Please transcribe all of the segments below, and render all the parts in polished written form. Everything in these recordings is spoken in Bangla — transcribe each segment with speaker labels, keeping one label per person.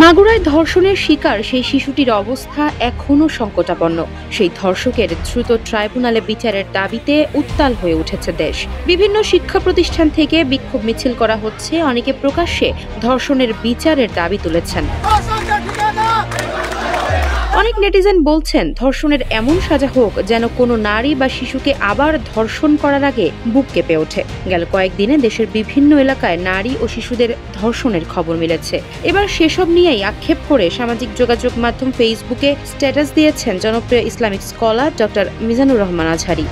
Speaker 1: মাগুরায় ধর্ষণের শিকার সেই শিশুটির অবস্থা এখনো সংকটাপন্ন। সেই ধর্ষকের দ্রুত ট্রাইব্যুনালে বিচারের দাবিতে উত্তাল হয়ে উঠেছে দেশ। বিভিন্ন শিক্ষা প্রতিষ্ঠান থেকে বিক্ষোভ মিছিল করা হচ্ছে, অনেকে প্রকাশ্যে ধর্ষণের বিচারের দাবি তুলেছেন। অনেক নেটিজেন বলছেন, ধর্ষণের এমন সাজা হোক যেন কোনো নারী বা শিশুকে আবার ধর্ষণ করার আগে বুক কেঁপে ওঠে। গেল কয়েকদিনে দেশের বিভিন্ন এলাকায় নারী ও শিশুদের ধর্ষণের খবর মিলেছে। এবার সেসব নিয়েই আক্ষেপ করে সামাজিক যোগাযোগ মাধ্যম ফেসবুকে স্ট্যাটাস দিয়েছেন জনপ্রিয় Islamic scholar doctor Mizanur Rahman Azhari.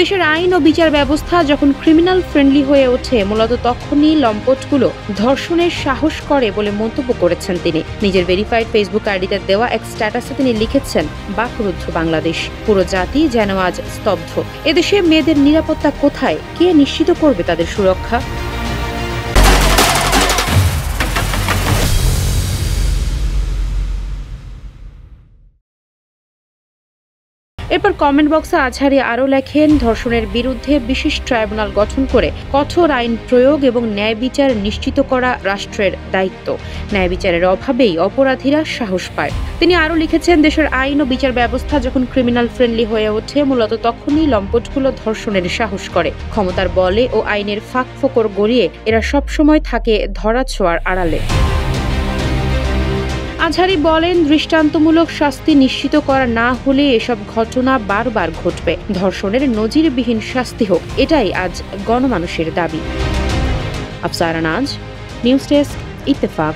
Speaker 1: দেশের আইন ও বিচার ব্যবস্থা যখন ক্রিমিনাল ফ্রেন্ডলি হয়ে ওঠে, মূলত তখনই লম্পটগুলো ধর্ষণের সাহস করে বলে মন্তব্য করেছেন তিনি। নিজের ভেরিফাইড ফেসবুক আইডিতে দেওয়া এক স্ট্যাটাসে তিনি লিখেছেন, বাকরুদ্ধ বাংলাদেশ, পুরো জাতি যেন আজ স্তব্ধ। এদেশে মেয়েদের নিরাপত্তা কোথায়? কে নিশ্চিত করবে তাদের সুরক্ষা? এরপর কমেন্ট বক্সে আজহারি আরও লেখেন, ধর্ষণের বিরুদ্ধে বিশেষ ট্রাইব্যুনাল গঠন করে কঠোর আইন প্রয়োগ এবং ন্যায় বিচার নিশ্চিত করা রাষ্ট্রের দায়িত্ব। ন্যায় বিচারের অভাবেই অপরাধীরা সাহস পায়। তিনি আরও লিখেছেন, দেশের আইন ও বিচার ব্যবস্থা যখন ক্রিমিনাল ফ্রেন্ডলি হয়ে ওঠে, মূলত তখনই লম্পটগুলো ধর্ষণের সাহস করে। ক্ষমতার বলে ও আইনের ফাঁক ফোকর গড়িয়ে এরা সবসময় থাকে ধরাছোঁয়ার আড়ালে। আজহারি বলেন, দৃষ্টান্তমূলক শাস্তি নিশ্চিত করা না হলে এসব ঘটনা বারবার ঘটবে। ধর্ষণের নজিরবিহীন শাস্তি হোক, এটাই আজ গণমানুষের দাবি। আফসারা নাজ, নিউজ ডেস্ক, ইত্তেফাক।